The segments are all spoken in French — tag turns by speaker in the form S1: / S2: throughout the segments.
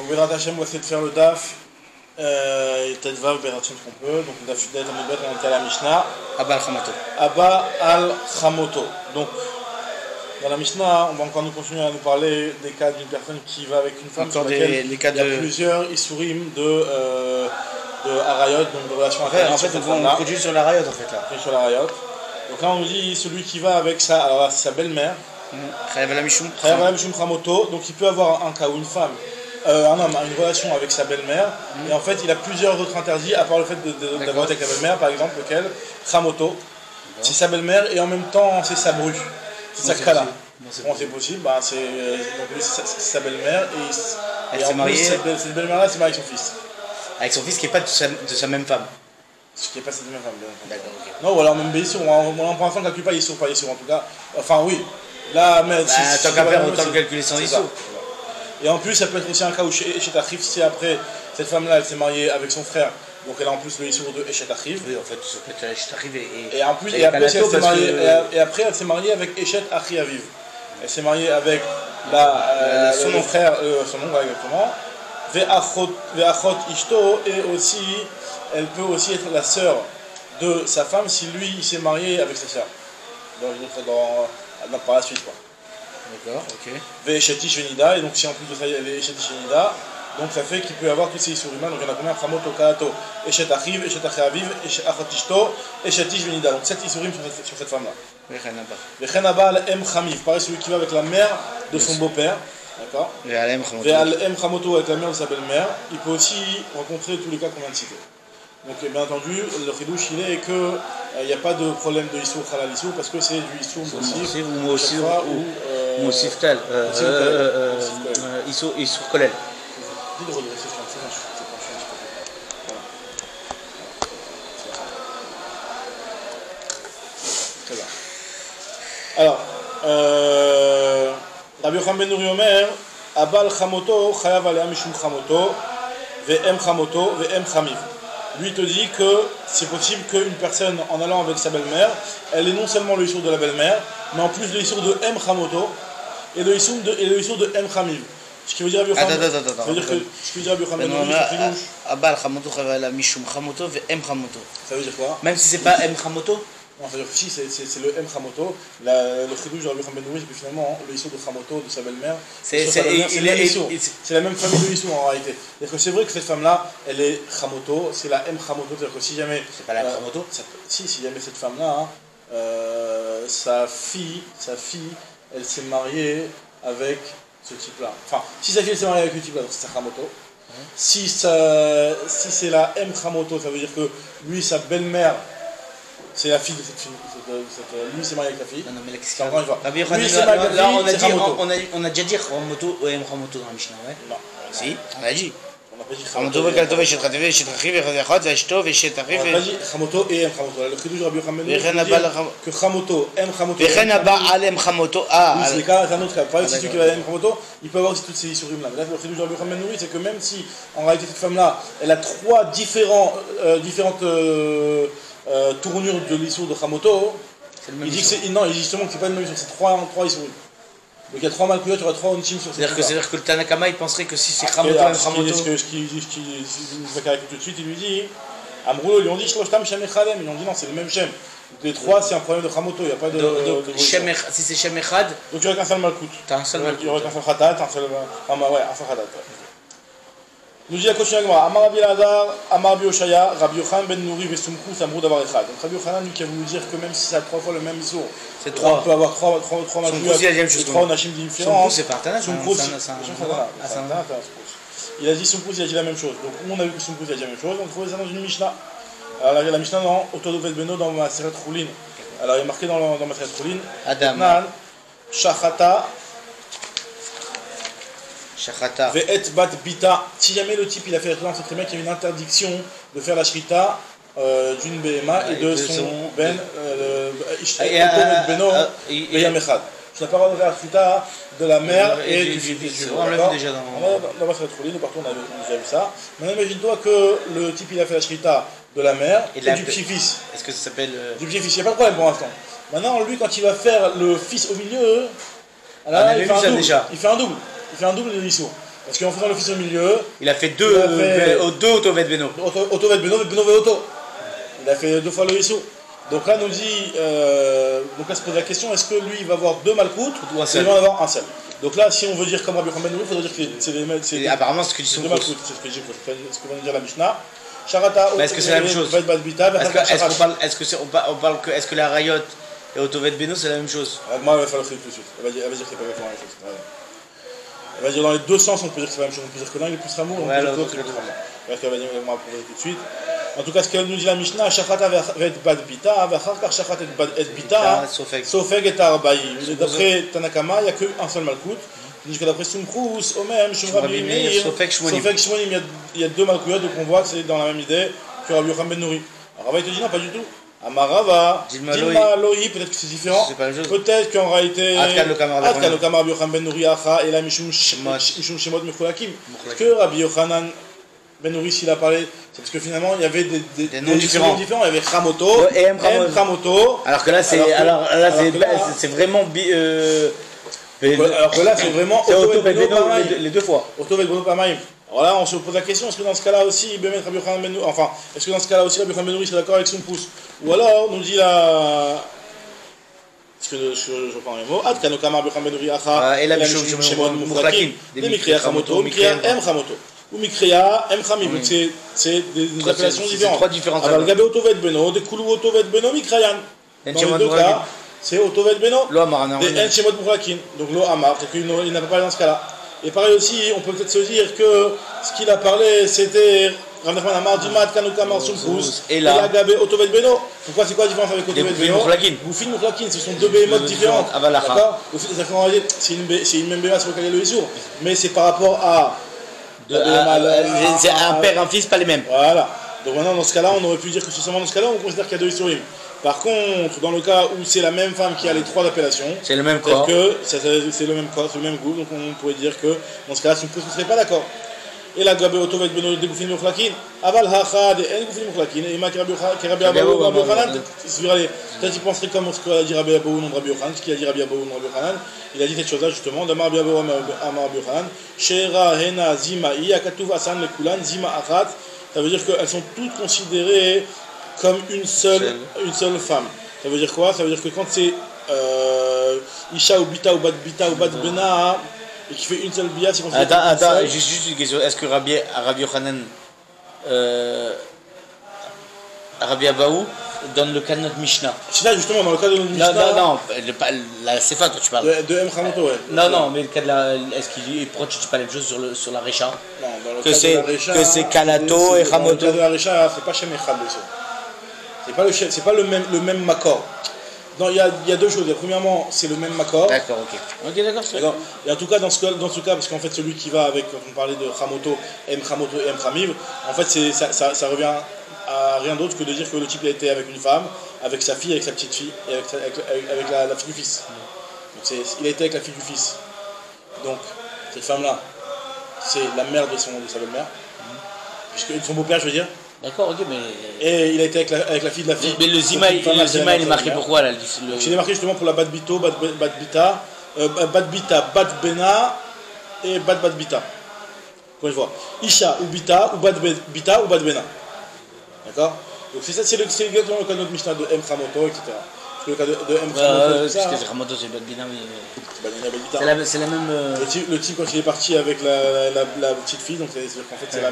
S1: Donc Bérat Hachem, on va essayer de faire le DAF. Et peut-être va Bérat Hachem ce qu'on peut. Donc le DAF Yudet, on était à la Mishnah.
S2: Abba al-Khamoto.
S1: Abba al-Khamoto. Donc dans la Mishnah, on va encore nous continuer à nous parler des cas d'une personne qui va avec une femme
S2: encore
S1: sur laquelle
S2: les cas
S1: il y a plusieurs isurim de Arayot, donc de relations
S2: intérieures. En fait, on continue sur l'Arayot en fait là.
S1: Sur l'Arayot. Donc là on nous dit celui qui va avec sa belle-mère.
S2: Chayav ala mishum
S1: Khamoto. Donc il peut avoir un cas où une femme, un homme a une relation avec sa belle-mère et en fait il a plusieurs autres interdits à part le fait d'avoir avec la belle-mère, par exemple lequel Khamoto. C'est sa belle-mère et en même temps c'est sa bru. C'est sa kala. Bon, c'est possible, bah, c'est sa belle-mère et
S2: en plus
S1: cette belle-mère-là c'est mariée avec son fils.
S2: Avec son fils qui n'est pas de sa même femme.
S1: Ce qui n'est pas cette même femme, bien entendu.
S2: D'accord, ok.
S1: Non, ou alors même Béissou, pour l'instant on ne calcule pas Issour, pas Issour en tout cas. Enfin oui, là, mais
S2: tant qu'à faire, autant le calculer sans Issour.
S1: Et en plus, ça peut être aussi un cas où chez Tachif, si après cette femme-là elle s'est mariée avec son frère, donc elle a en plus le Issour de Eshet Achiv.
S2: Oui, en fait, ça peut être Eshet Achiv
S1: et en plus, et après, après elle s'est mariée avec Eshet Achi Aviv. Elle s'est mariée avec son frère, son nom exactement. Ve'achot Ishto, et aussi, elle peut aussi être la sœur de sa femme si lui il s'est marié avec sa sœur. Par la suite quoi.
S2: D'accord, ok.
S1: Ve'eshetish venida, et donc si en plus de ça il y a ve'eshetish venida, donc ça fait qu'il peut y avoir tous ces isurim. Donc il y en a combien? Chamoto, Kaato, Eshet Achiv, Eshet Achi Aviv, Achot Ishto, Eshetish venida. Donc 7 isurim sur cette femme-là. Vechen Abba al-Em Chamiv, pareil celui qui va avec la mère de son beau-père. D'accord. Ve'al-Em Chamoto avec la mère de sa belle-mère. Il peut aussi rencontrer tous les cas qu'on vient de citer. Donc bien entendu, le chidouche il est que il n'y a pas de problème de Issour Halal Issour parce que c'est du Issour Mossif
S2: ou Mossif Tal. Issour Kolel.
S1: Dis de redresser sur un peu, très bien. Alors, Rabbi Yochanan ben Nuri Omer, Abal Chamoto, Chayav alea mishum Chamoto, ve'em Chamoto, ve'em Chamiv. Lui te dit que c'est possible qu'une personne, en allant avec sa belle-mère, elle ait non seulement le issour de la belle-mère, mais en plus le issour de M Chamoto et le issour de M Chamiv. Ce qui veut dire Rabbi Yochanan.
S2: Attends.
S1: Ça veut dire que ce qui veut dire Rabbi Yochanan.
S2: Abal Chamoto, Chayav mishum Chamoto, ve'em Chamoto.
S1: Ça veut dire quoi?
S2: Même si c'est pas M Chamoto.
S1: Non, c'est-à-dire que si c'est le M Chamoto, le chidouche de Rabbi Yochanan ben Nuri, c'est que finalement le issour de Chamoto, de sa belle-mère, c'est la même famille de issour en réalité. C'est-à-dire que c'est vrai que cette femme-là, elle est Chamoto, c'est la M Chamoto, c'est-à-dire que si jamais.
S2: C'est pas la M Chamoto
S1: si jamais cette femme-là, sa fille, elle s'est mariée avec ce type-là. Enfin, si sa fille s'est mariée avec ce type-là, donc c'est sa Chamoto. Si c'est la M Chamoto, ça veut dire que lui, sa belle-mère, c'est la fille de cette fille. Lui s'est marié avec la fille.
S2: Non, mais la question.
S1: Lui s'est marié avec la fille.
S2: On a déjà dit Chamoto ou M Chamoto dans la Mishnah, ouais?
S1: Non.
S2: Si, on a dit.
S1: On n'a pas dit
S2: Chamoto, Vekalto, Veshet Ratev, Veshet Rachiv, Vechot, Veshto, Veshet Rachiv.
S1: On n'a pas dit Chamoto et M Chamoto. Le chidouche de Rabbi Yochanan ben Nuri que Chamoto, M Chamoto.
S2: Vechen Abba al M Chamoto. Ah,
S1: oui, c'est un autre cas. Pareil, si celui qui va à M Chamoto, il peut avoir aussi toutes ces isurim là. Mais là, le chidouche de Rabbi Yochanan ben Nuri, c'est que même si en réalité cette femme-là, elle a trois différentes tournure de l'issour de Chamoto, il dit que c'est. Non, il dit justement que c'est pas le même issour, c'est trois issour. Donc il y a trois malkouyot, il y aura trois onchim sur cette.
S2: C'est-à-dire que le Tanakama il penserait que si c'est Chamoto, Chamoto.
S1: Ce qu'il Zakari tout de suite, il lui dit Amroulo, ils lui ont dit Shloshtam Shem Echadem, ils lui ont dit non, c'est le même Shem. Donc les trois, c'est un problème de Chamoto, il n'y a pas de.
S2: Donc si c'est Shem Echad.
S1: Donc il n'y aurait qu'un seul malkout.
S2: T'as un seul malkout.
S1: Il n'y aurait qu'un seul Khatat, un seul. Un seul Khatat. Nous dit la question Agma, Amar Rabbi Elazar, Amar Rabbi Oshaya, Rabbi Yochanan ben Nuri Vesumkou Samrou Davar Echad. Donc Rabbi Yochanan lui qui a voulu dire que même si ça a trois fois le même issour,
S2: c'est trois.
S1: On peut avoir trois malkouyot, trois onachim différents.
S2: Sumkou c'est pas Tana,
S1: il a dit Sumkou, il a dit la même chose. Donc on a vu que Sumkou il a dit la même chose, on trouvait ça dans une Mishnah. Alors il y a la Mishnah dans Otodovet Beno dans Maseret Choulin. Alors il est marqué dans Maseret Choulin,
S2: Adam,
S1: Shachata.
S2: Shachata.
S1: Ve'et bat bita. Si jamais le type il a fait la Torah, c'est très bien qu'il y a une interdiction de faire la shrita d'une BMA et de son ben beno beyamechad. Tu n'as pas le droit de faire la shrita de la mère et du fils.
S2: On l'a vu déjà dans
S1: Maseret Choulin, nous partons, on a déjà vu ça. Maintenant imagine-toi que le type il a fait la shrita de la mère et du petit-fils.
S2: Est-ce que ça s'appelle
S1: du petit-fils, il n'y a pas de problème pour l'instant. Maintenant lui quand il va faire le fils au milieu, alors, il fait un double. Il fait un double de l'issour. Parce qu'en faisant l'office au milieu,
S2: Il a fait deux Otovet Beno.
S1: Otovet Beno, Beno Veoto. Il a fait 2 fois le Issou. Donc là, nous dit, donc là se pose la question, est-ce que lui, il va avoir 2 Malkout
S2: ou un seul?
S1: Il va en avoir un seul. Donc là, si on veut dire comme Rabbi Yochanan Ben Nouri, il faudrait dire que c'est
S2: apparemment, ce que dit son
S1: 2 Malkout. C'est ce que va nous dire la Mishnah. Sharata,
S2: est-ce que c'est la même chose? Est-ce que la Rayot et Otovet Beno, c'est la même chose?
S1: Moi, elle va faire le truc tout de suite. Elle va dire que c'est pas exactement la même chose. Elle va dire dans les deux sens, on peut dire que c'est la même chose. On peut dire que l'un est plus Ramour, on peut dire que l'autre est plus Ramour. Elle va dire moi pour tout de suite. En tout cas, ce qu'elle nous dit la Mishnah, Shachata et Bad Bita, Vachar Shachat et Bita, Sofeg et Arbaï. D'après Tanakama, il n'y a qu'un seul Malkout. Il dit que d'après Sumkrous, Omem, Shumrabi Meir, Sofeg Shmonim, il y a 2 Malkouyot, donc on voit que c'est dans la même idée que Rabbi Yochanan Ben Nouri. Alors Rava, il te dit non, pas du tout. Amarava, Dilma Lohi, peut-être que c'est différent. Peut-être qu'en réalité, Adkan le Kamar Rabbi Yochanan Ben Nouri Acha, et là Mishum Shemot Mecholakim. Parce que Rabbi Yochanan Ben Nouri, s'il a parlé, c'est parce que finalement il y avait des noms différents. Il y avait Chamoto et M Chamoto.
S2: Alors que là, c'est vraiment.
S1: Alors que là, c'est vraiment
S2: Otovet Beno les 2 fois.
S1: Otovet Beno Pamaim. Alors là, on se pose la question, est-ce que dans ce cas-là aussi, Rabbi Yochanan Ben Nouri, enfin, est-ce que dans ce cas-là aussi, Rabbi Yochanan Ben Nouri serait d'accord avec son pouce? Ou alors, on nous dit là. Est-ce que je reprends les mots? Ad Kanokama Rabbi Yochanan Ben Nouri Acha,
S2: et la Mishum Shemot Mufrakim,
S1: des Mikriya Chamoto, Mikriya M Chamoto. Ou Mikriya M Chamiv, c'est des appellations différentes.
S2: C'est 3 différentes.
S1: Alors, le Gabé Otovet Beno, des Koulou Otovet Beno, Mikrayan. Dans les 2 cas, c'est Otovet Beno, des En Shemot Mufrakim. Donc, Lo Amar, c'est qu'il n'a pas parlé dans ce cas-là. Et pareil aussi, on peut peut-être se dire que ce qu'il a parlé, c'était Rav Nachman Amar, Dilma, Kanouka, Marsum, Krous, et la Gabé, Otovet Beno. Pourquoi c'est quoi la différence avec Otovet Beno? Goufin, Mouflakin, ce sont 2 bémotes différentes. D'accord? C'est une même béma sur lequel il y a le Issour. Mais c'est par rapport à.
S2: C'est un père, un fils, pas les mêmes.
S1: Voilà. Donc maintenant, dans ce cas-là, on aurait pu dire que c'est seulement dans ce cas-là, on considère qu'il y a 2 Issurim. Par contre, dans le cas où c'est la même femme qui a les 3 appellations,
S2: c'est le même corps.
S1: C'est le même corps, c'est le même goût, donc on pourrait dire que dans ce cas-là, son pouce ne serait pas d'accord. Et la Gabé Otovet Beno de Goufin Muflakin, Aval Hacha de En Goufin Muflakin, et Ima Rabbi Abou Rabbi Yochanan, peut-être qu'il penserait comme ce qu'a dit Rabbi Abou non Rabbi Yochanan, ce qu'il a dit Rabbi Abou non Rabbi Yochanan, il a dit cette chose-là justement, Damar Rabbi Abou Amar Rabbi Yochanan, Shera Hena Zima'i, Akatuv Asan Lekulan, Zima Achat, ça veut dire qu'elles sont toutes considérées comme une seule femme. Ça veut dire quoi? Ça veut dire que quand c'est Isha ou Bita ou Bad Bena et qui fait une seule bia, c'est considéré.
S2: Attends, juste une question. Est-ce que Rabbi Yochanan, Rabbi Abaou, donne le cas de notre Mishnah?
S1: C'est là justement, dans le cas de notre Mishnah.
S2: Non, la Sefa, toi tu parles.
S1: De M. Chamoto, ouais.
S2: Non, mais le cas de la. Est-ce qu'il dit. Pourquoi tu dis pas la même chose sur la Recha?
S1: Non, dans le cas de la Recha.
S2: Que c'est Kalato et Chamoto.
S1: Dans le cas de la Recha, c'est pas Shem Echad, c'est pas le même Makor. Non, il y a 2 choses. Premièrement, c'est le même Makor.
S2: D'accord, ok. Ok, d'accord.
S1: Et en tout cas, dans ce cas, parce qu'en fait, celui qui va avec, quand on parlait de Chamoto et M Chamiv, en fait, ça revient à rien d'autre que de dire que le type a été avec une femme, avec sa fille, avec sa petite fille, et avec la fille du fils. Donc il a été avec la fille du fils. Donc, cette femme-là, c'est la mère de sa belle-mère, puisque son beau-père, je veux dire.
S2: D'accord, ok, mais.
S1: Et il a été avec la fille de la fille.
S2: Mais le Zima, il est marqué pourquoi là?
S1: Il est marqué justement pour la Bad Bito, Bad Bita, Bad Bena et Bad Bita. Quand je vois. Isha ou Bita, ou Bad Bita, ou Bad Bena. D'accord? Donc c'est exactement le cas de notre Mishnah de M. Chamoto, etc. Parce que le cas de M. Chamoto.
S2: Parce que Chamoto, c'est Bad Bina, mais. C'est la même.
S1: Le type, quand il est parti avec la petite fille, donc c'est-à-dire qu'en fait, c'est la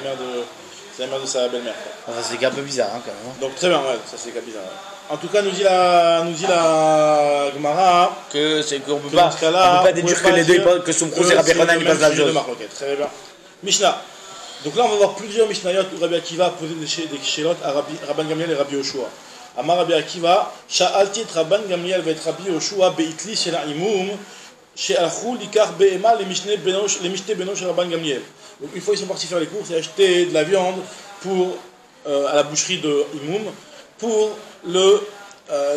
S1: mère de sa belle-mère.
S2: Enfin, c'est un peu bizarre quand même.
S1: Donc très bien, ouais, ça c'est bizarre. Ouais. En tout cas, nous dit la Gemara
S2: qu'on peut pas déduire que les deux, que son pro c'est Rabbi Yochanan, il passe la chose.
S1: Ok, très bien. Mishnah. Donc là, on va voir plusieurs Mishnayot où Rabbi Akiva a posé des chélotes à Rabban Gamliel et Rabbi Yoshua. Amar Rabbi Akiva, Sha'alti et Rabban Gamliel va être Rabbi Yoshua beitli shel ha'imum, she'alchou likar be'ema les mishne beno shel Rabban Gamliel. Donc une fois ils sont partis faire les courses et acheter de la viande à la boucherie de Imoum pour le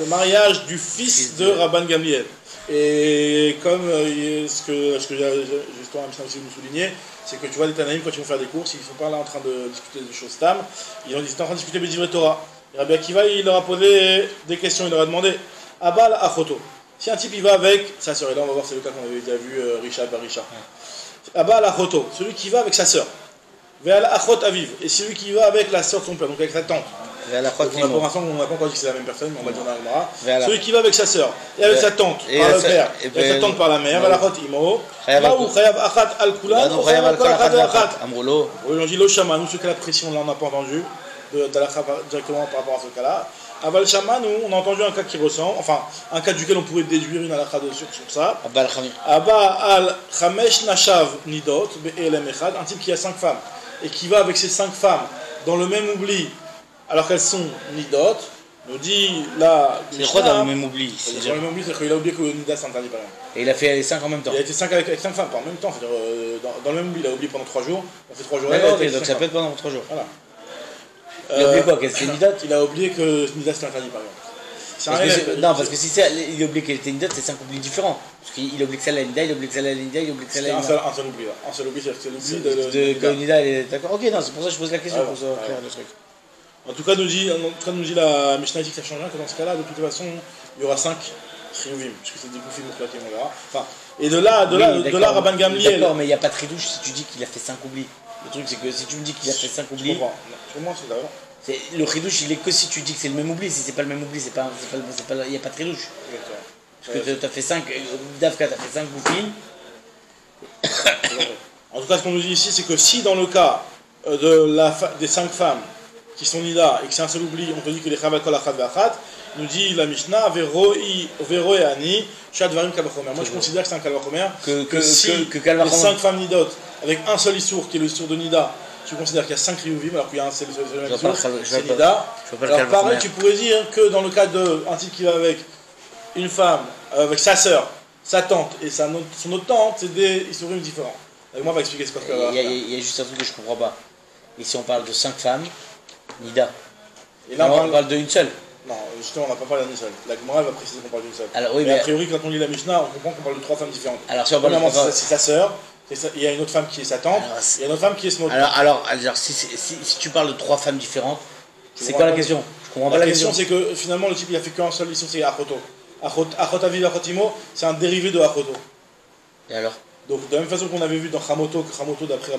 S1: mariage du fils de Rabban Gamliel. Et comme ce que justement aussi vous souligner, c'est que tu vois les Tanaïm quand ils vont faire des courses, ils ne sont pas là en train de discuter des choses tam, ils étaient en train de discuter des Torah. Et Rabbi Akiva il leur a posé des questions, il leur a demandé Abal Achoto. Si un type il va avec sa sœur, et là on va voir, c'est le cas qu'on avait déjà vu, Richard Barisha. Abba al-Achoto, celui qui va avec sa sœur. Vers l'Achot Aviv, et celui qui va avec la sœur de son père, donc avec sa tante.
S2: Vers la croix.
S1: Pour l'instant, on n'a pas encore dit que c'est la même personne, mais on va dire dans l'Agmara. Celui qui va avec sa sœur, et avec sa tante par le père, et avec sa tante par la mère, vers l'Achot Imo. Maou Chayav Achat al-Kulan, ou Chayav al-Kol Achat al-Achat.
S2: Amrolo.
S1: Oui, on dit lo Shama, nous, ce cas la pression, là on n'a pas entendu, directement par rapport à ce cas-là. Aval Shama, nous, on a entendu un cas qui ressemble, enfin, un cas duquel on pourrait déduire une halakha sur ça. Abba al-Chamesh Nashav Nidot, Be'elem Echad, un type qui a 5 femmes, et qui va avec ces 5 femmes dans le même oubli, alors qu'elles sont Nidot, nous dit là.
S2: C'est quoi dans le même oubli?
S1: Dans le même oubli, c'est qu'il a oublié que Nida c'est interdit par exemple.
S2: Et il a fait les 5 en même temps.
S1: Il a été 5 avec 5 femmes, pas en même temps, c'est-à-dire dans le même oubli, il a oublié pendant 3 jours, on fait 3 jours.
S2: D'accord, ok, donc ça peut être pendant 3 jours.
S1: Voilà.
S2: Il a oublié quoi? Qu'elle était Nidot?
S1: Il a oublié que Nida c'est interdit par exemple.
S2: Non, parce que si il a oublié qu'elle était Nidot, c'est 5 oublis différents. Parce qu'il a oublié que celle-là est Nida, il a oublié que celle-là est Nida, il a oublié que celle-là est Nida.
S1: Un seul oubli, là. Un seul oubli, c'est l'oubli
S2: de Nida. D'accord, ok, non, c'est pour ça que je pose la question, pour ça clair le truc.
S1: En tout cas, nous dit la Mishnah dit que ça change rien, que dans ce cas-là, de toute façon, il y aura 5 chiyuvim, puisque c'est des goufim mouklakim, on verra. Enfin, et de là, Rabban Gamliel.
S2: D'accord, mais il n'y a pas de tridouche si tu dis qu'il a fait 5 oublis. Le truc, c'est que si tu me dis qu'il a fait 5 oublis.
S1: Je comprends. Pour moi, c'est d'accord.
S2: Le ridouche, il est que si tu dis que c'est le même oubli. Si c'est pas le même oubli, il n'y a pas de ridouche. Parce que tu as fait 5, Davka, tu as fait 5 goufim.
S1: En tout cas, ce qu'on nous dit ici, c'est que si dans le cas des 5 femmes qui sont Nida et que c'est un seul oubli, on te dit que les Chavakol Achat Vachat, nous dit la Mishnah, Vero et Ani, Shadvarim Kalvachomer. Moi je considère que c'est un Kalvachomer, que si les 5 femmes Nidot, avec un seul Issour qui est le Issour de Nida, tu considères qu'il y a 5 Riyuvim, alors qu'il y a un seul Issour, c'est Nida. Alors pareil, tu pourrais dire que dans le cas d'un type qui va avec une femme, avec sa sœur, sa tante et son autre tante, c'est des Issourim différents. Avec moi, on va expliquer ce qu'on va faire.
S2: Il y a juste un truc que je ne comprends pas. Ici on parle de 5 femmes. Nida.
S1: Et là,
S2: on parle d'une seule.
S1: Non, justement, on n'a pas parlé d'une seule. La Gemara va préciser qu'on parle d'une seule.
S2: Alors, oui,
S1: mais a priori, quand on lit la Mishnah, on comprend qu'on parle de 3 femmes différentes.
S2: Alors, si on parle de 3 femmes,
S1: c'est sa sœur, il y a une autre femme qui est sa tante, il y a une autre femme qui est son autre.
S2: Alors si tu parles de 3 femmes différentes, c'est quoi la question? Je comprends pas la question.
S1: La question, c'est que finalement, le type, il a fait qu'un seul issue, c'est Achoto. Achot Aviv, Achotimo, c'est un dérivé de Achoto.
S2: Et alors?
S1: Donc, de la même façon qu'on avait vu dans Chamoto, d'après.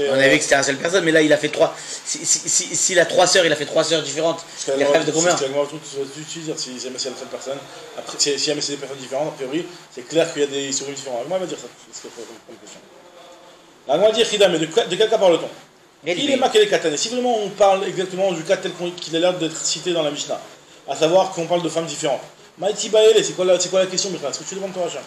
S2: On avait vu que c'était un seul personne, mais là il a fait 3. S'il a 3 sœurs, il a fait 3 sœurs différentes. Il a rêve de combien?
S1: Si c'est la seule personne, après, si jamais c'est des personnes différentes, a priori, c'est clair qu'il y a des souris différents. Moi, elle va dire ça, c'est ce comme question. Là, on va dire Chida, mais de quel cas parle-t-on? Il est marqué les katanes. Si vraiment on parle exactement du cas tel qu'il a l'air d'être cité dans la Mishnah, à savoir qu'on parle de femmes différentes. Maïti Baele, c'est quoi la question, Michel? Est-ce que tu demandes ton rachat?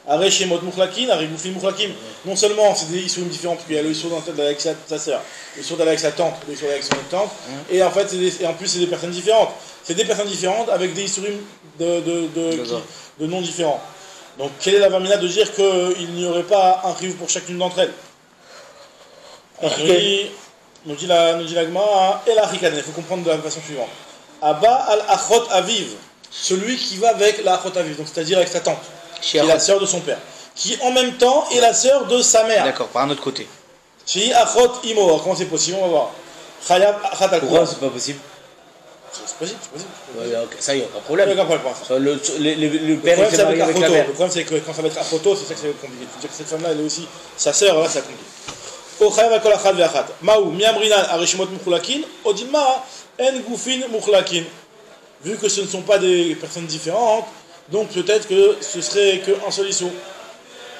S1: Arrêt chez Mot Moukhlakin, Arrêt Goufim Moukhlakim. Non seulement c'est des Issours différents, parce qu'il y a le Issour d'aller avec sa sœur, le Issour d'aller avec sa tante, le Issour d'aller avec son autre tante, et en fait, en plus, c'est des personnes différentes. C'est des personnes différentes avec des Issourim de noms différents. Donc, quelle est la vermina de dire qu'il n'y aurait pas un rive pour chacune d'entre elles? Nous dit la Gemara, et la Rikaden, il faut comprendre de la façon suivante. Abba al-Achot Aviv, celui qui va avec la Achot Aviv, donc c'est-à-dire avec sa tante. Qui est la sœur de son père, qui en même temps est la sœur de sa mère.
S2: D'accord, par un autre côté.
S1: Chez Achot Imo, comment c'est possible? On va voir.
S2: Pourquoi c'est pas possible?
S1: C'est possible, c'est possible.
S2: Ouais, okay. Ça y est, pas de problème.
S1: Aucun problème.
S2: Le père est marié avec la mère.
S1: Le problème c'est que quand ça va être Achoto, c'est ça que ça va être compliqué. Tu veux dire que cette femme-là, elle est aussi sa sœur, là, ça complique. O Chayav Kol Achat Ve'Achat. Maou Miamrinan Arishimot Mukhlakin, Odima En Goufin Mukhlakin. Vu que ce ne sont pas des personnes différentes, donc peut-être que ce serait qu'un seul issou.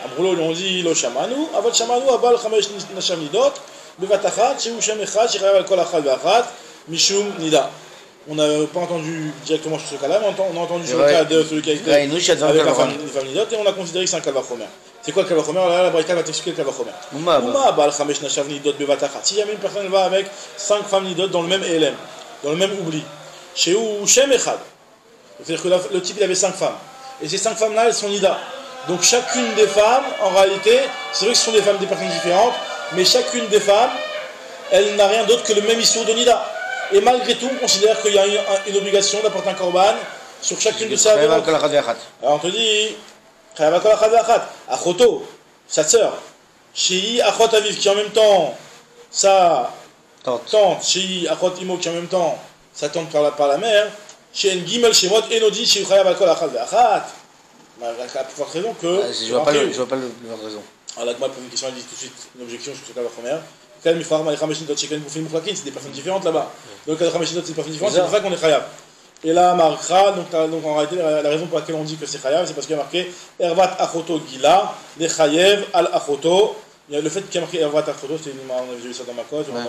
S1: Amroulo, on dit Lo Shamanu, Aval Shamanu, Abal Chamesh Nasham Nidot, Bevatachat, Shehu Shem Echad, Shechayav Al Kol Achat Ve'Achat, Mishum Nida. On n'a pas entendu directement sur ce cas-là, mais on a entendu sur le cas de celui qui a été avec la femme Nidot, et on a considéré que c'est un Kalvachomer. C'est quoi le Kalvachomer? Là, la Braïta va t'expliquer le Kalvachomer. Ouma, Abal Chamesh Nasham Nidot, Bevatachat. Si jamais une personne va avec 5 femmes Nidot dans le même ELM, dans le même oubli, Shehu Shem Echad. C'est-à-dire que le type il avait 5 femmes. Et ces 5 femmes-là, elles sont Nida. Donc chacune des femmes, en réalité, c'est vrai que ce sont des femmes, des personnes différentes, mais chacune des femmes, elle n'a rien d'autre que le même issue de Nida. Et malgré tout, on considère qu'il y a une obligation d'apporter un korban sur chacune de ces femmes. Alors on te dit, Achoto, sa sœur, Shei Achot Aviv, qui en même temps, sa tante, Shei Achot Imo, qui en même temps, sa tante par la mère, chez Gimel Shemot Enodi chez Chayav Al Kol Achat Ve'Achat. Avec la plus forte raison que.
S2: Je vois pas le raison.
S1: Alors, la Gemara pose une question, elle dit tout de suite une objection sur ce cas la première. C'est des personnes différentes là-bas. Donc, c'est des personnes différentes, c'est pour ça qu'on est chayav. Et là, Markra, donc en réalité, la raison pour laquelle on dit que c'est chayav, c'est parce qu'il y a marqué Ervat Achoto Gila, les chayev al Achoto. Le fait qu'il y a marqué Ervat Achoto, on avait vu ça dans ma code, on avait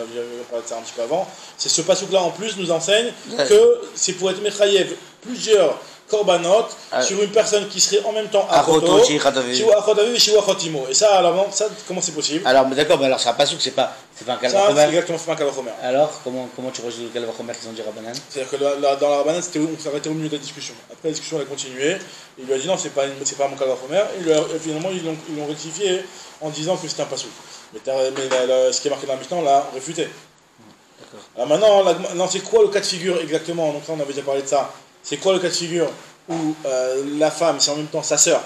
S1: parlé de ça un petit peu avant. C'est ce passouk-là en plus nous enseigne que c'est pour être mechayev plusieurs korbanot sur une personne qui serait en même temps Achoto, Shiwa Achotaviv et Shiwa Achotimo. Et ça, alors, ça, comment c'est possible?
S2: Alors, d'accord, mais alors c'est un passouk, c'est pas un kalvachomer.
S1: Ça, exactement, c'est pas un kalvachomer.
S2: Alors, comment tu résous le kalvachomer qu'ils ont dit Rabbanan?
S1: C'est-à-dire que dans la Rabbanan, on s'arrêtait au milieu de la discussion. Après, la discussion elle a continué. Il lui a dit non, c'est pas mon kalvachomer. Et finalement, ils l'ont rectifié en disant que c'était un passouk. Mais ce qui est marqué dans la Mishnah, on l'a réfuté. Alors maintenant, c'est quoi le cas de figure exactement? Donc là, on avait déjà parlé de ça. C'est quoi le cas de figure où la femme, c'est en même temps sa sœur,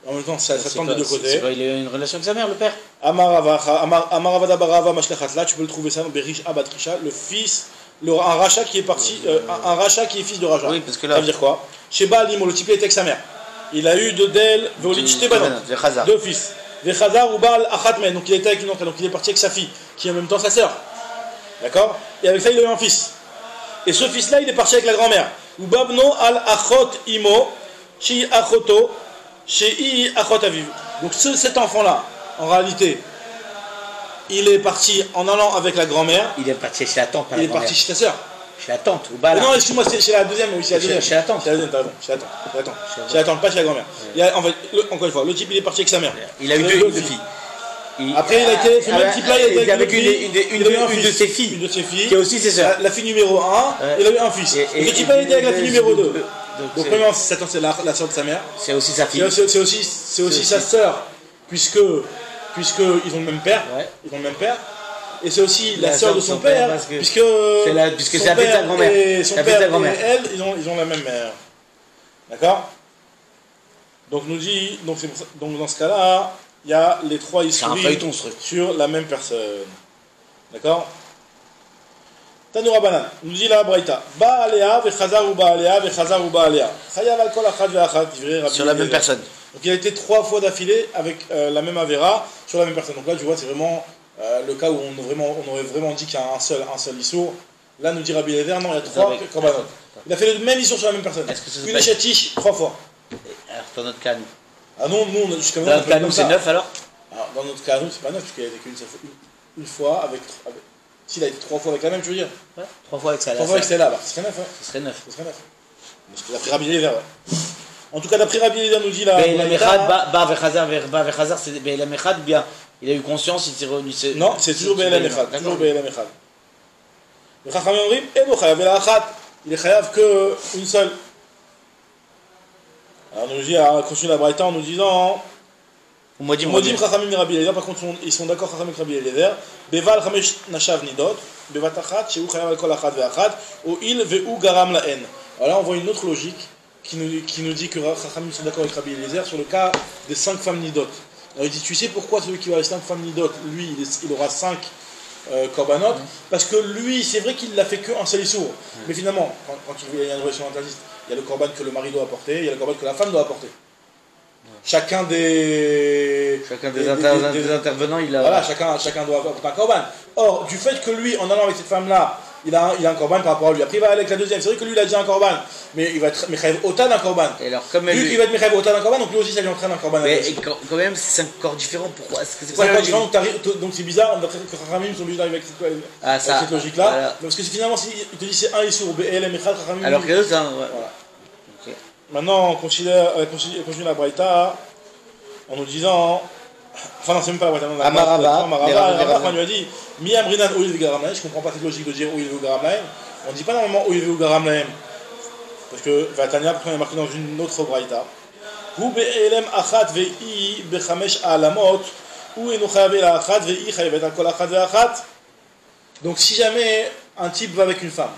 S1: en même temps sa tante de deux côtés?
S2: Il a une relation avec sa mère, le père.
S1: Amaravada Barava Mashlachatla, tu peux le trouver ça dans Berish Abatrisha, le fils, un rachat qui est parti, un rachat qui est fils de rachat.
S2: Oui, parce que là.
S1: Ça veut dire quoi? Sheba Limo, le type était avec sa mère. Il a eu de Del, deux fils. Vechazar ou Baal Achatmen, donc il était avec une autre, donc il est parti avec sa fille, qui est en même temps sa sœur. D'accord? Et avec ça, il a eu un fils. Et ce fils-là, il est parti avec la grand-mère. Ubabno al achot imo, shi achoto, shi achot aviv. Donc cet enfant-là, en réalité, il est parti en allant avec la grand-mère.
S2: Il est parti chez la tante, pas la
S1: grand-mère. Il est parti chez ta sœur.
S2: Chez la tante, ou Bala.
S1: Non, excuse-moi, c'est chez la deuxième, oui, chez la deuxième.
S2: Chez la tante.
S1: Chez la deuxième, t'as raison. Chez la tante, pas chez la grand-mère. En fait, encore une fois, le type, il est parti avec sa mère.
S2: Il a eu deux filles.
S1: Après, il a été, ce même type-là, il a été
S2: avec une de ses filles.
S1: Une de ses filles.
S2: Qui est aussi ses sœurs.
S1: La fille numéro 1, il a eu un fils. Et le type-là, il était avec la fille numéro 2. Donc, premièrement, c'est la sœur de sa mère.
S2: C'est aussi sa fille.
S1: C'est aussi sa sœur, puisque ils ont le même père. Ils ont le même père. Et c'est aussi la sœur de son père, puisque c'est la fille de sa grand-mère. Et son père et elle, ils ont la même mère. D'accord? Donc nous dit, donc dans ce cas-là, il y a les trois isurim sur la même personne. D'accord? Tanoura Banan, nous dit la Braïta, Ba'alea vechazar ou Ba'alea vechazar ou Ba'alea. Chayav al kol achad ve'achad, sur la même personne. Donc il a été 3 fois d'affilée avec la même Avera sur la même personne. Donc là, tu vois, c'est vraiment le cas où on aurait vraiment dit qu'il y a un seul issour. Là, nous dit Rabbi Eliezer, non, il y a 3 korbanot. Il a fait le même issour sur la même personne. Une échatiche 3 fois.
S2: Alors, dans notre cas, nous.
S1: Ah non, nous, jusqu'à
S2: maintenant. Dans notre cas, nous, c'est 9 alors?
S1: Alors, dans notre cas, nous, c'est pas 9, puisqu'il a été une fois avec. S'il a été 3 fois avec la même, tu veux dire?
S2: Ouais, 3 fois avec celle-là.
S1: 3 fois avec celle-là, bah, ce serait 9, ouais.
S2: Ce serait 9.
S1: Parce que d'après Rabbi Eliezer, ouais. En tout cas, d'après Rabbi Eliezer, nous dit là.
S2: Vechazar, c'est Be'elam Echad, bien. Il a eu conscience, il s'est revenu.
S1: Non, c'est toujours Be'elam Echad. Toujours Be'elam Echad. Le Chachamim Omrim, Eno Chayav El Achat. Il est Chayav qu'une seule. Alors, nous dit, à continuer la Braïta en nous disant. Modim Chachamim et Rabbi Eliezer, par contre, ils sont d'accord, Chachamim et Rabbi Eliezer. Beval Chamesh Nashav Nidot, Bevat Achat, Shehu Chayav Al Kol Achat Ve'achat, O Il Ve'u Garam La En. Alors là, on voit une autre logique qui nous dit que Chachamim sont d'accord avec Rabbi Eliezer sur le cas des 5 femmes Nidot. Alors il dit, tu sais pourquoi celui qui va les 5 femmes Nidot, lui, il aura 5 korbanot, parce que lui, c'est vrai qu'il l'a fait qu'un seul issour. Mais finalement, quand il y a une relation interdite, il y a le korban que le mari doit apporter, il y a le korban que la femme doit apporter. Chacun des
S2: intervenants, il a.
S1: Voilà, chacun doit apporter un korban. Or, du fait que lui, en allant avec cette femme-là, il a un korban par rapport à lui. Après, il va aller avec la deuxième. C'est vrai que lui, il a déjà un korban, mais il va être mechayev ota d'un korban. Vu qu'il va être mechayev ota d'un korban, donc lui aussi, ça lui entraîne un korban.
S2: Mais quand même, c'est 5 corps différents. Pourquoi?
S1: C'est quoi la différence? Donc c'est bizarre, que Chachamim sont obligés d'arriver avec cette logique-là. Voilà. Parce que finalement, il te dit c'est un issour, Be'elem Echad, Chachamim.
S2: Alors que l'autre,
S1: voilà. Maintenant, on continue la Braïta en nous disant. Enfin, non, c'est même pas la Braïta. Amarava, lui a dit Miam Rinan Oil Garamlaim. Je comprends pas cette logique de dire Oil Garamlaim. On ne dit pas normalement Oil Garamlaim. Parce que Vatania, après, on est marqué dans une autre Braïta. Hu Be'elem Achat Ve'i Bechamesh Alamot. Ou Enochayav Achat Ve'i Chayavet Al Kol Achat Ve'achat. Donc, si jamais un type va avec une femme,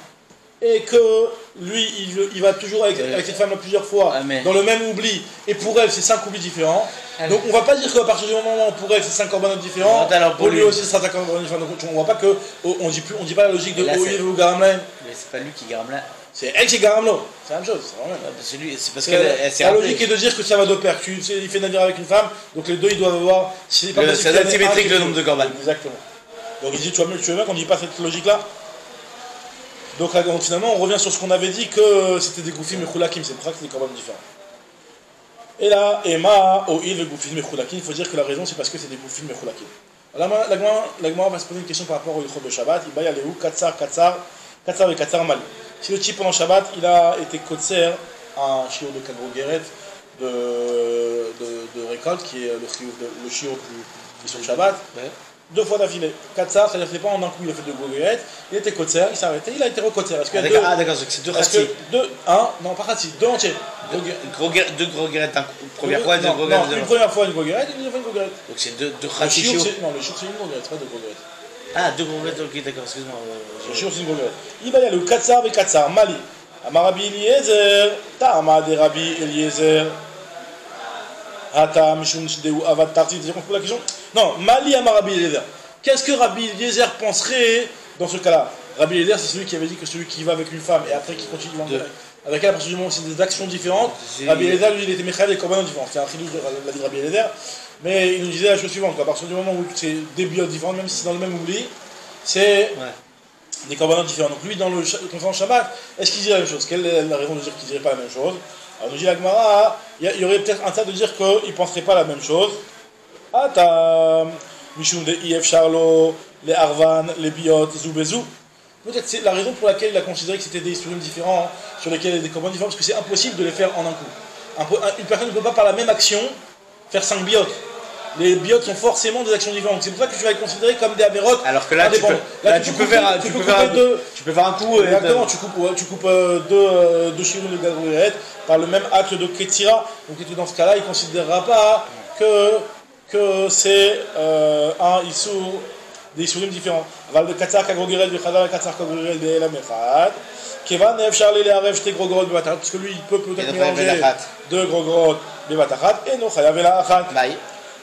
S1: et que lui, il va toujours avec cette femme-là plusieurs fois, dans le même oubli, et pour elle, c'est 5 oublis différents. Donc on va pas dire qu'à partir du moment où pour elle, c'est 5 corbanotes différents, pour lui aussi, c'est 5 corbanotes différents. Donc on voit pas que, on dit pas la logique de Oïl ou Garamlaim.
S2: Mais c'est pas lui qui Garamlaim.
S1: C'est elle qui garamlo. C'est la même chose.
S2: C'est parce qu'elle s'est
S1: la logique est de dire que ça va de pair. Il fait navire avec une femme, donc les deux ils doivent avoir.
S2: C'est asymétrique le nombre de corbanes.
S1: Exactement. Donc il dit tu veux bien qu'on ne dit pas cette logique-là. Donc finalement on revient sur ce qu'on avait dit que c'était des goufim et khoulakim, c'est pour ça que c'est des corbanes différents. Et là, Emma, Oïl et goufim et khoulakim, il faut dire que la raison c'est parce que c'est des goufim et khoulakim. La Gemara va se poser une question par rapport au Yichot de Shabbat. Il va y aller où Katsar et Katsar Mali. Si le type pendant Shabbat, il a été Kotser, un shiur de Kagrogeret de récolte, qui est le shiur qui est sur le Shabbat, deux fois d'affilée. Katsar, c'est-à-dire qu'il pas en un coup, il a fait deux Grogeret, il était Kotser, il s'est arrêté, il a été Rekotser.
S2: D'accord, c'est deux Khatsi.
S1: Non, pas Khatsi, deux entiers.
S2: Deux Grogeret, première fois et deux Grogeret.
S1: Non, une première fois une Grogeret et une deuxième fois une Grogeret.
S2: Donc c'est deux Khatsi shiur.
S1: Non, le shiur c'est une Grogeret, c'est pas deux Grogeret.
S2: Ah, deux Grogeret, ok, d'accord, excuse-moi.
S1: Le shiur c'est une Grogeret. Il va y aller au Katsar et Katsar Mali. Amar Rabbi Eliezer, Ta'ama de Rabbi Eliezer. Hata Mishun Shideu Avad Tarti. Vous avez compris la question? Non, Mali Amar Rabbi Eliezer. Qu'est-ce que Rabbi Eliezer penserait dans ce cas-là? Rabbi Eliezer, c'est celui qui avait dit que celui qui va avec une femme et après qui continue avec elle, à partir du moment où c'est des actions différentes, Rabbi Eliezer, lui, il était Mechael et Korbanot différents. C'est un chidouche de la vie de Rabbi Eliezer. Mais il nous disait la chose suivante, à partir du moment où c'est des biotes différentes, même si c'est dans le même oubli, c'est des corbanotes différents. Donc lui, dans le conférence Shabbat, est-ce qu'il dirait la même chose? Quelle est la raison de dire qu'il ne dirait pas la même chose? Alors nous dit la Gemara, il y aurait peut-être un tas de dire qu'il ne penserait pas la même chose. Ata, Mishum de IF Charlo, les Arvan, les Biot, Zoubezou. Peut-être c'est la raison pour laquelle il a considéré que c'était des historiens différents, sur lesquels il y a des corbanotes différents, parce que c'est impossible de les faire en un coup. Une personne ne peut pas par la même action faire 5 biotes. Les biotes sont forcément des actions différentes. C'est pour ça que tu vas les considérer comme des avérotes.
S2: Alors que là, tu peux faire un coup.
S1: Exactement, tu coupes deux chirous de Gadrouret par le même acte de Ketira. Donc dans ce cas-là, il ne considérera pas que c'est un Issour, des Issourim différents. Val de Katsar Kagrogeret, de Khadar Katsar Kagrogeret, de Elam Echad. Kevan Ev Charlie les Arev, j'étais Grogorot, Bevatachat. Parce que lui, il peut peut-être mélanger deux Grogorot, Bevatachat. Et non, Chayav la Achat.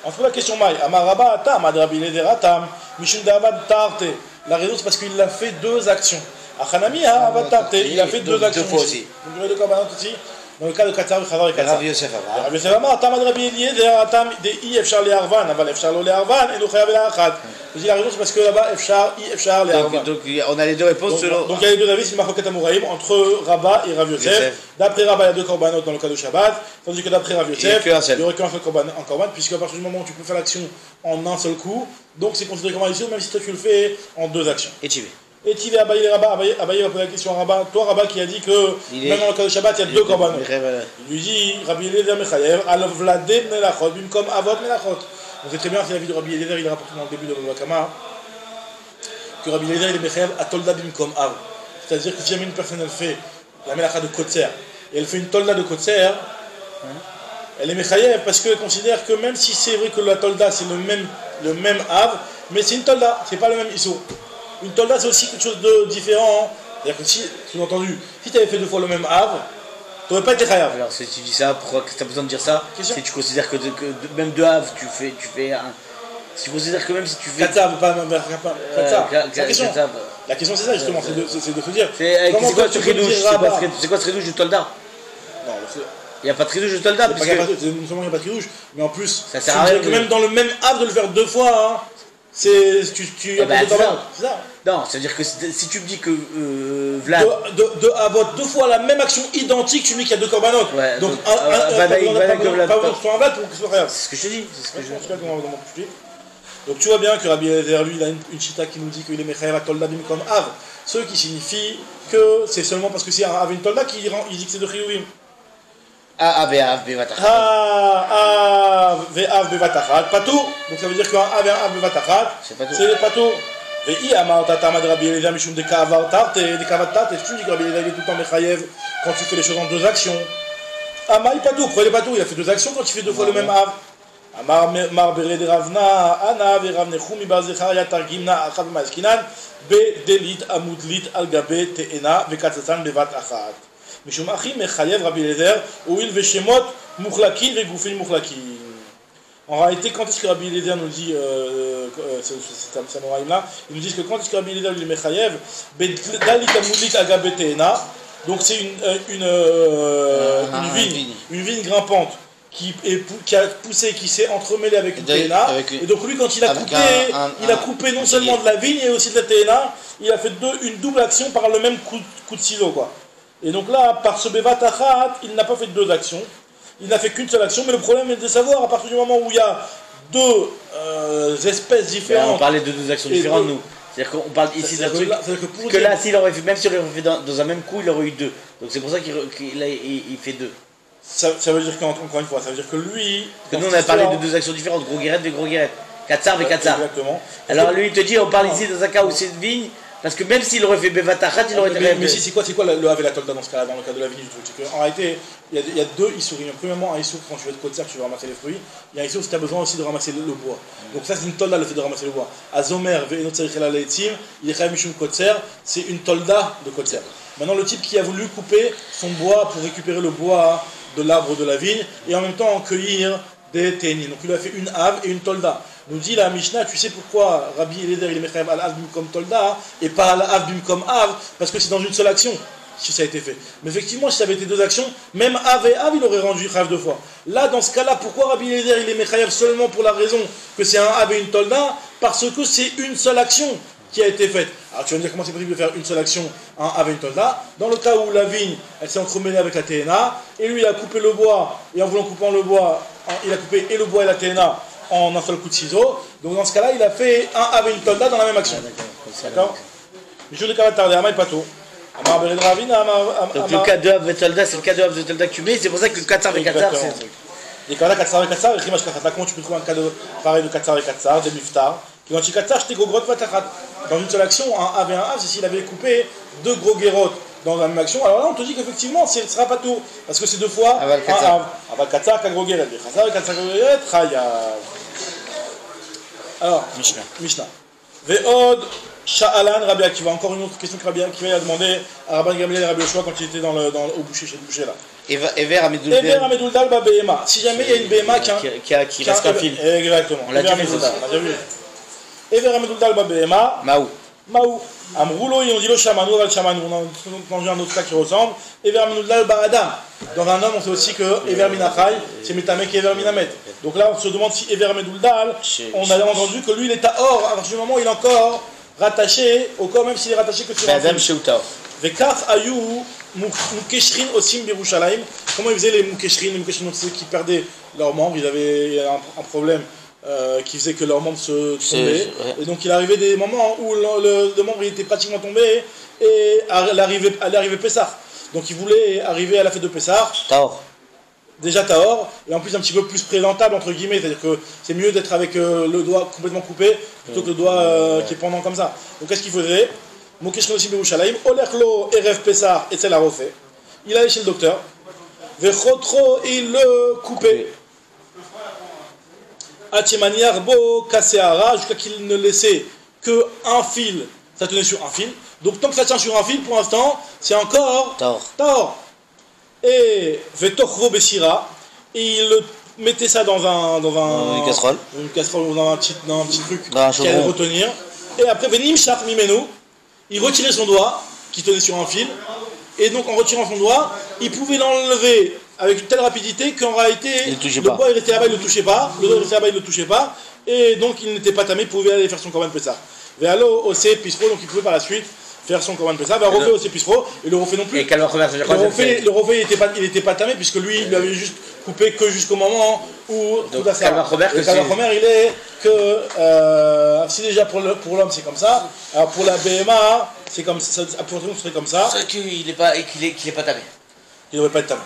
S1: On se pose la question Maï. Amaraba Atam, Adrabi Leder Atam, Mishum Davad Tarte. La raison, c'est parce qu'il a fait deux actions. Achanami, Avad Tarte, il a fait deux actions. Deux fois aussi. Vous avez deux corbanotes aussi. Dans le cas de Katsar, Khadar et Katsar.
S2: Rav Yosef Amar.
S1: Rav Yosef Amar, Atam Adrabi Eliezer, Atam, de I Efchar le Arvan, Aval Efchar le Arvan, et nous Chayav la Achat. Je dis la raison, c'est parce que là-bas, Efchar le Arvan.
S2: Donc on a les deux réponses selon.
S1: Donc il y a les deux avis, c'est le Machoket Amouraïm entre Rabat et Rav Yosef. D'après Rabat, il y a deux corbanotes dans le cas de Shabbat, tandis que d'après Rav Yosef, il n'y aurait qu'un seul corban en corban, puisqu'à partir du moment où tu peux faire l'action en un seul coup, donc c'est considéré comme un issue, même si toi tu le fais en deux actions.
S2: Et tu veux.
S1: Et tu vas Abaye Rabat, Abaye va poser la question à Rabat, toi Rabat qui a dit que même dans le cas de Shabbat, il y a deux corbanotes. Il lui dit, Rabbi Eliezer Mechayev, Alav Vladem Melachot, Bimkom Avot Melachot. On sait très bien, c'est la vie de Rabbi Eliezer, il est rapporté dans le début de Babakama, que Rabbi Eliezer il est Mechayev Atolda Bimkom Av. C'est-à-dire que si jamais une personne elle fait la Melacha de Kotser, et elle fait une tolda de Kotser, elle est Mechayev parce qu'elle considère que même si c'est vrai que la tolda c'est le même Av, mais c'est une tolda, c'est pas le même Issou. Une tolda c'est aussi quelque chose de différent. C'est-à-dire que si, sous-entendu, si tu avais fait deux fois le même Av, tu n'aurais pas été Chayav.
S2: Alors si tu dis ça, pourquoi tu as besoin de dire ça? Si tu considères que même deux Av, tu fais un. Si tu considères que même si tu fais.
S1: Katsar, pas la question c'est ça justement, c'est de se dire.
S2: C'est quoi ce tridouche? C'est quoi ce tridouche de Tolda?
S1: Non,
S2: il n'y a pas de tridouche de Tolda.
S1: Non seulement il n'y a pas de tridouche, mais en plus,
S2: ça sert à rien.
S1: Que même dans le même Av de le faire deux fois, hein, c'est. Tu
S2: c'est ça. Non, ça veut dire que si tu me dis que Vlad.
S1: De Avot, deux fois la même action identique, tu me dis qu'il y a deux corbanotes.
S2: Ouais,
S1: donc
S2: pas besoin
S1: que ce soit un Vlad pour que ce soit rien.
S2: C'est ce que je te dis. C'est ce que je dis.
S1: Donc tu vois bien que Rabbi Eliezer, lui, il a une chita qui nous dit qu'il est Mechayev Atolda Bimkom Av. Ce qui signifie que c'est seulement parce que c'est un Av une Tolda qu'il dit que c'est de Chiyuvim.
S2: Av Bevatachat.
S1: Av Bevatachat. Patou. Donc ça veut dire qu'un Av et un Av Bevatachat, c'est Patou. Ve'i Amar Tatam Ad Rabbi Eliezer Mishum de Kavar Tarte, de Kavat Tarte. Et tu dis que Rabbi Eliezer est tout le temps Mechayev quand tu fais les choses en deux actions. Amar Patou. Pourquoi il est Patou? Il a fait deux actions quand tu fais deux fois le même Av. Amar Bered Ravna, Ana Veravne Chumi Bazecharia Targimna Achav Maskinan, Bedelit Amudlit Algabe Teena, Vekatzatan Bevat Achat. Mishum Achim Mechayev Rabbi Eliezer, Ouil Veshemot Mukhlakin Vegoufin Mukhlakin. En réalité, quand est-ce que Rabbi Eliezer nous dit, c'est Samouraïm là, ils nous disent que quand est-ce que Rabbi Eliezer lui Mechayev, Bedelit Amudlit Algabe Teena, Donc c'est une vigne grimpante qui a poussé, qui s'est entremêlée avec une TNA. Et donc lui, quand il a coupé, il a coupé non seulement de la vigne et aussi de la TNA, il a fait une double action par le même coup de ciseau, quoi. Et donc là, par ce Bevat Achat, il n'a pas fait deux actions. Il n'a fait qu'une seule action, mais le problème est de savoir, à partir du moment où il y a deux espèces différentes.
S2: On parlait de deux actions différentes, nous. C'est-à-dire qu'on parle ici d'un truc. Que là, s'il aurait fait, même s'il aurait fait dans un même coup, il aurait eu deux. Donc c'est pour ça qu'il fait deux.
S1: Ça veut dire qu'encore une fois, ça veut dire que lui.
S2: Parce que nous, on a parlé de deux actions différentes, gros guérette et gros guérette. Katsar et Katsar.
S1: Exactement.
S2: Alors lui, il te dit, on parle ici dans un cas où c'est une vigne. Parce que même s'il aurait fait Bevatachat, il aurait été.
S1: Mais c'est quoi le Hav et la Tolda dans ce cas-là, dans le cas de la vigne du truc? C'est qu'en réalité, il y a deux issourim. Premièrement, un issour quand tu veux être Kotser, tu veux ramasser les fruits. Il y a un issour si tu as besoin aussi de ramasser le bois. Donc ça, c'est une Tolda, le fait de ramasser le bois. Azomer, Ve'enot Tzarichela Leitzim, il est Mishum Kotser, c'est une Tolda de Kotser. Maintenant, le type qui a voulu couper son bois pour récupérer le bois de l'arbre de la vigne et en même temps en cueillir des ténis. Donc il a fait une Hav et une Tolda. Nous dit la Mishnah, tu sais pourquoi Rabbi Eliezer il est Mechayev al-Hav comme Tolda et pas al-Hav comme Hav, parce que c'est dans une seule action que ça a été fait. Mais effectivement, si ça avait été deux actions, même Hav et Hav, il aurait rendu Chayav deux fois. Là, dans ce cas-là, pourquoi Rabbi Eliezer il est Mechayev seulement pour la raison que c'est un Hav et une Tolda? Parce que c'est une seule action qui a été faite. Alors tu vas me dire comment c'est possible de faire une seule action, un Hav et une Tolda. Dans le cas où la vigne, elle s'est entremêlée avec la TNA, et lui il a coupé le bois, et en voulant couper le bois, il a coupé et le bois et la TNA en un seul coup de ciseau. Donc dans ce cas-là, il a fait un Hav et une Tolda dans la même action. D'accord. Je ne vais pas tarder, Amaï Pato. Donc
S2: le cas de Hav et Tolda, c'est le cas de Hav et Tolda que tu mets, c'est pour ça que le Katsar et Katsar, c'est le truc.
S1: Et quand là, Katsar et Katsar, comment tu peux trouver un cas pareil de Katsar et Katsar, des Miftar? Quand tu Katsar, je t'ai gros grotte Vatachat. Dans une seule action, un Hav et un Hav, c'est s'il avait coupé deux gros guérotes dans la même action. Alors là, on te dit qu'effectivement, ce ne sera pas tout. Parce que c'est deux fois un Hav. Aval Katsar, qu'un gros guéret. Katsar et Katsar, gros guéret, Chayav. Alors, Mishnah. Ve'od Sha'alan Rabbi Akiva. Encore une autre question que Rabbi Akiva a demandé à Rabbi Gamliel et Rabbi Yoshua quand il était au boucher, chez le boucher là.
S2: Ever
S1: Ameduldal ba Behema. Si jamais il y a une Behema
S2: qui reste qu'un fil.
S1: Exactement.
S2: On l'a déjà vu ça.
S1: Ever Ameduldal ba Behema.
S2: Maou.
S1: Amroulo, ils ont dit le Shamanou, Val Shamanou. On a entendu un autre cas qui ressemble. Ever Ameduldal ba Adam. Dans un homme, on sait aussi que Ever Minachai, c'est Metamek et Ever Minamet. Donc là, on se demande si Ever Ameduldal, on a entendu que lui, il est à Or. À partir du moment où il est encore rattaché au corps, même s'il est rattaché que sur un fil. Vekach Ayou. Moukeshrin Osim Birushalayim. Comment ils faisaient les Moukeshrin? Les Moukeshrin, c'est ceux qui perdaient leurs membres. Ils avaient un problème qui faisait que leurs membres se tombaient. Et donc il arrivait des moments où le membre il était pratiquement tombé et allait arriver Pessah. Donc ils voulaient arriver à la fête de Pessah.
S2: Tahor.
S1: Déjà Tahor, et en plus un petit peu plus présentable entre guillemets. C'est-à-dire que c'est mieux d'être avec le doigt complètement coupé plutôt que le doigt qui est pendant comme ça. Donc qu'est-ce qu'il faisait? Moukeshrin Osim Birushalayim, Olerlo Erev Pessah et la refait. Il allait chez le docteur. Vechotro, il le coupait. Achemaniarbo Kaseara, jusqu'à qu'il ne laissait qu'un fil. Ça tenait sur un fil. Donc tant que ça tient sur un fil, pour l'instant, c'est encore Tahor. Et Vetochro Bessira, et il le mettait ça dans une casserole. Une casserole ou dans un petit truc qui allait retenir. Et après, Venim Shach Mimenu. Il retirait son doigt, qui tenait sur un fil, et donc en retirant son doigt, il pouvait l'enlever avec une telle rapidité qu'en réalité, le bois il restait là-bas, il ne le touchait pas, le doigt restait là-bas, il ne le touchait pas, et donc il n'était pas tamé, il pouvait aller faire son Korban Pessah. Véalo, Osé, Pisro, donc il pouvait par la suite faire son Korban Pessah, va refait Osé, Pisro, et le refait non plus.
S2: Et Kalvar Chomer,
S1: le refait il n'était pas tamé, puisque lui, il avait juste coupé que jusqu'au moment où tout à ça.
S2: Kalvar Chomer,
S1: il est que si déjà pour l'homme c'est comme ça, alors pour la BMA c'est comme ça, pour tout le monde serait comme ça.
S2: C'est qu'il n'est pas tamé.
S1: Il ne devrait pas être tamé.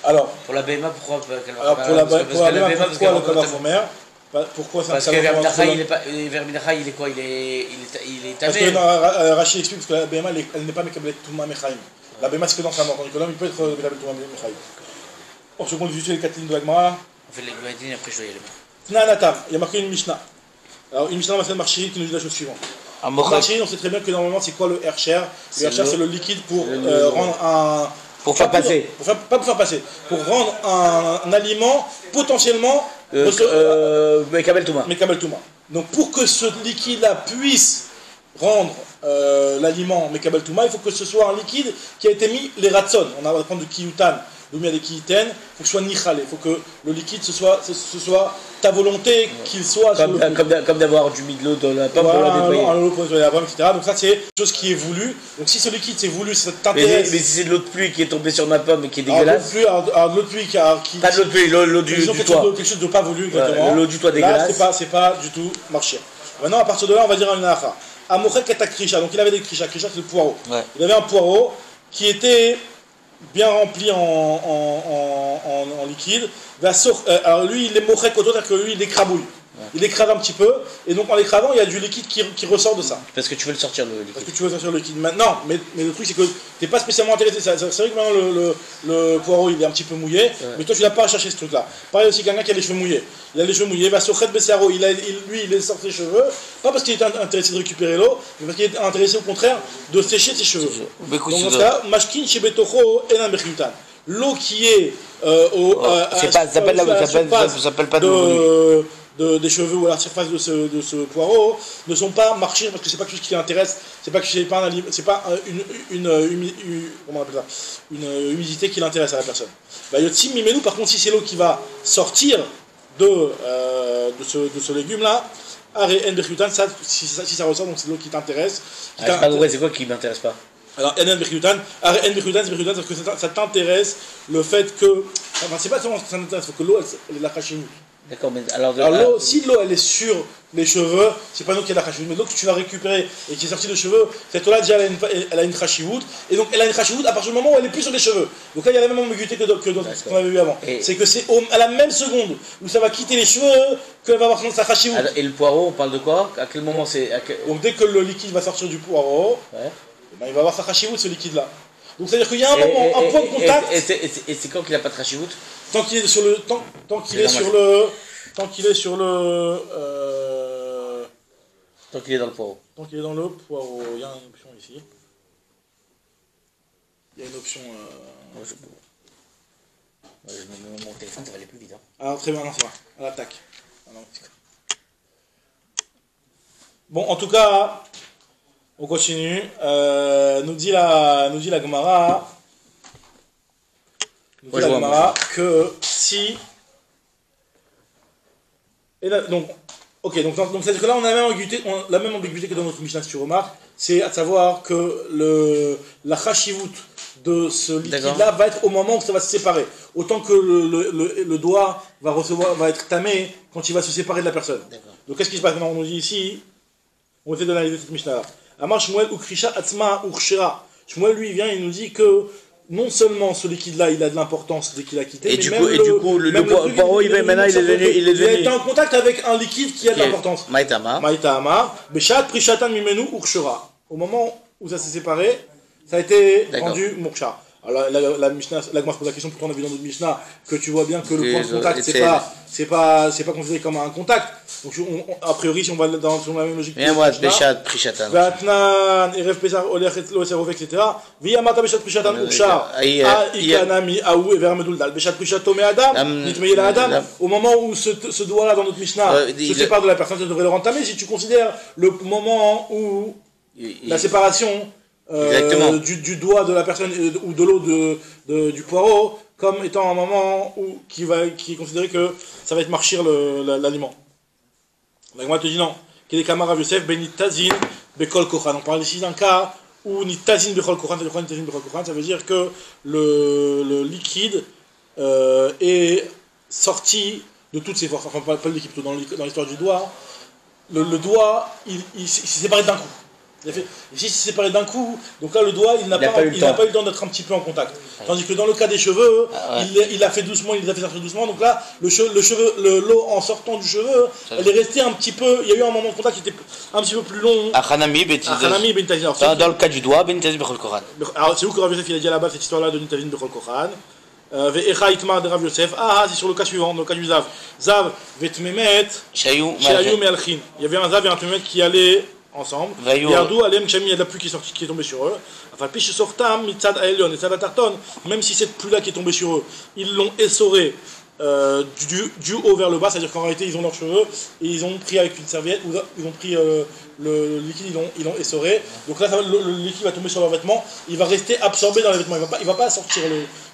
S1: Alors
S2: pour la BMA pourquoi?
S1: Alors pour la BMA pourquoi le Kalvar Chomer? Pourquoi ça?
S2: Parce que Verminacha il est quoi? Il est tamé.
S1: Parce que Rachid explique parce que la BMA elle n'est pas Mekablet Touma Mechaim. La BMA c'est que dans sa mort, tandis que l'homme il peut être Mekablet Touma Mechaim. Or je compte utiliser les 4 lignes de l'Agmara.
S2: On fait les lignes après je dois y aller.
S1: Tnanatam, il y a marqué une Mishnah. Alors une Mishnah dans Marchiri qui nous dit la chose suivante. Marchiri, on sait très bien que normalement c'est quoi le Hercher? Le Hercher c'est le liquide pour rendre un...
S2: Pour faire passer.
S1: Pas pour faire passer. Pour rendre un aliment potentiellement...
S2: Mekabel Touma.
S1: Donc pour que ce liquide-là puisse rendre l'aliment Mekabel Touma, il faut que ce soit un liquide qui a été mis les ratson. On va prendre du kiyutan, il y a des kiyiten, il faut que ce soit nichal, il faut que le liquide ce soit ta volonté qu'il soit
S2: comme d'avoir du midlo dans la pomme
S1: voilà,
S2: pour la déployer.
S1: un lot pour nettoyer la pomme, etc. Donc ça c'est quelque chose qui est voulu. Donc si ce liquide c'est voulu, ça t'intéresse.
S2: Mais si c'est de l'eau de pluie qui est tombée sur ma pomme et qui est
S1: Alors,
S2: dégueulasse.
S1: de l'eau de pluie qui
S2: Pas de l'eau de pluie, l'eau du toit.
S1: quelque chose de pas voulu, exactement.
S2: Ouais, l'eau du toit dégueulasse.
S1: Là c'est pas du tout marché. Maintenant à partir de là on va dire un acha. Amochek et krisha, donc il avait des krisha c'est le poireau.
S2: Ouais.
S1: Il avait un poireau qui était bien rempli en liquide. Alors lui il est mochek autour, c'est-à-dire que lui il l'écrabouille. Ouais. Il écrave un petit peu, et donc en l'écravant, il y a du liquide qui ressort de ça.
S2: Parce que tu veux le sortir le liquide.
S1: Parce que tu veux sortir le liquide maintenant, mais le truc c'est que tu n'es pas spécialement intéressé. C'est vrai que maintenant le poireau il est un petit peu mouillé, ouais. Mais toi tu n'as pas à chercher ce truc là. Pareil aussi quelqu'un qui a les cheveux mouillés. Il a les cheveux mouillés, va sur Khed Bessaro, lui il sort ses cheveux, pas parce qu'il est intéressé de récupérer l'eau, mais parce qu'il est intéressé au contraire de sécher ses cheveux. Donc dans ce cas, Mashkin Shebetocho Enan Bechlutan. L'eau qui est
S2: ça s'appelle pas
S1: des cheveux ou à la surface de ce poireau ne sont pas marchés parce que c'est pas quelque chose qui l'intéresse, c'est pas une humidité qui l'intéresse à la personne. Bah Yotsim Mimenu, par contre si c'est l'eau qui va sortir de ce légume là, si ça ressort, donc c'est l'eau qui t'intéresse.
S2: C'est quoi qui m'intéresse pas?
S1: Alors, c'est-à-dire que ça t'intéresse le fait que. Enfin, c'est pas seulement que ça t'intéresse, il faut que l'eau, elle est la khashimut.
S2: D'accord, mais alors
S1: l'eau, si l'eau, elle est sur les cheveux, c'est pas l'eau qui est la khashimut, mais l'eau que tu vas récupérer et qui est sortie des cheveux, cette eau-là, déjà, elle a une khashimut, et donc elle a une khashimut à partir du moment où elle est plus sur les cheveux. Donc là, il y a la même ambiguïté que dans ce qu'on avait vu avant. C'est que c'est à la même seconde où ça va quitter les cheveux qu'elle va avoir sa khashimut.
S2: Et le poireau, on parle de quoi? À quel moment c'est.
S1: Donc dès que le liquide va sortir du poireau. Ouais. Ben, il va avoir sa khashivut ce liquide là. Donc c'est à dire qu'il y a un moment, un point de contact.
S2: Et c'est quand qu'il n'a pas de khashivut?
S1: Tant qu'il est sur le tant qu'il est sur
S2: dans le poireau.
S1: Tant qu'il est dans le poireau, il y a une option ici. Il y a une option
S2: je me mets mon téléphone, ça va aller plus vite. Hein.
S1: Alors très bien, non, ça va. À l'attaque. Bon, en tout cas, on continue. Nous dit la Gemara. Que si. Et là, donc c'est-à-dire que là, on a la même ambiguïté que dans notre Mishnah, si tu remarques. C'est à savoir que la khashivut de ce liquide-là va être au moment où ça va se séparer. Autant que le doigt va être tamé quand il va se séparer de la personne. Donc qu'est-ce qui se passe maintenant? On nous dit ici, on essaie d'analyser cette Mishnah-là. Amar Shmuel ou Krisha Atzma ou Khshira. Shmuel, lui, vient et nous dit que non seulement ce liquide-là, il a de l'importance dès qu'il a quitté,
S2: et du coup, le poireau, il est devenu.
S1: Il a été en contact avec un liquide qui a de l'importance. Maïtama. Beshat Prishatan Mimenu ou Khshira. Au moment où ça s'est séparé, ça a été rendu Moksha. Alors la Mishnah, la Gemara pose la question, pourtant on a vu dans notre Mishnah que tu vois bien que le point de contact c'est pas considéré comme un contact. Donc a priori si on va dans la même logique.
S2: Viens moi Beshat Prishatan.
S1: Vatnan Erev Pesach Olechet Lo Serov etc. Viyamata Beshat Prishatan Uksha. Ikanami Aou Ever Meduldal Beshat Prishato Me Adam Nitmeye la Adam. Au moment où ce doigt là dans notre Mishnah se sépare de la personne, ça devrait le rentamer. Si tu considères le moment où la séparation du doigt de la personne ou de l'eau du poireau comme étant un moment qui est considéré que ça va être marchir l'aliment. La Gemara te dit non. Quel est Kamar Yosef ben Nitazin bekol kochan. On parle ici d'un cas où Nitazin bekol kochan, ça veut dire que le liquide est sorti de toutes ses forces. Enfin pas le liquide, plutôt dans l'histoire du doigt. Le doigt il s'est séparé d'un coup. Ici, c'est séparé d'un coup, donc là le doigt il n'a pas eu le temps d'être un petit peu en contact. Tandis que dans le cas des cheveux, il a fait doucement, il les a fait sortir doucement, donc là l'eau en sortant du cheveu, elle est restée un petit peu, il y a eu un moment de contact qui était un petit peu plus long.
S2: Dans le cas du doigt, Ben Tazin Bechol Koran.
S1: Alors c'est où que Rav Yosef il a dit là-bas cette histoire-là de Nitazin Bechol Koran. Ve'echa itmar de Rav Yosef. C'est sur le cas suivant, dans le cas du Zav. Zav vetmemet Shayu me'alchin. Il y avait un Zav et un Tmemet qui allaient ensemble. Yardou alem kshami, il y a de la pluie qui est tombée sur eux. Enfin, piche sortam mitzad aelion et tzad atarton. Même si cette pluie-là qui est tombée sur eux, ils l'ont essoré du haut vers le bas, c'est-à-dire qu'en réalité ils ont leurs cheveux et ils ont pris avec une serviette, ou ils ont pris le liquide, ils l'ont essoré. Donc là le liquide va tomber sur leurs vêtements, il va rester absorbé dans les vêtements, il va pas sortir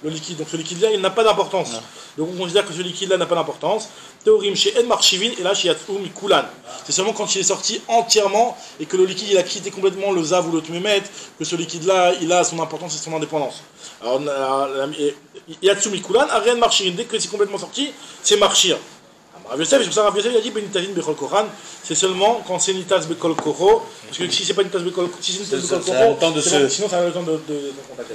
S1: le liquide. Donc ce liquide-là il n'a pas d'importance. Donc on considère que ce liquide-là n'a pas d'importance. Théorim chez En Marchivin et là chez Yatsoum Kulan. C'est seulement quand il est sorti entièrement et que le liquide il a quitté complètement le Zav ou le Tmemet que ce liquide-là il a son importance et son indépendance. Alors Yatsoum Kulan, Arian Marchivin, dès que c'est complètement sorti, c'est Marchir. Rav Yosef, c'est pour ça Rav Yosef il a dit Benitazin Bechol Koran, c'est seulement quand c'est Nitas Bekol Koro, parce que si c'est pas Nitas Bekol Koro, sinon ça a le temps de contacter.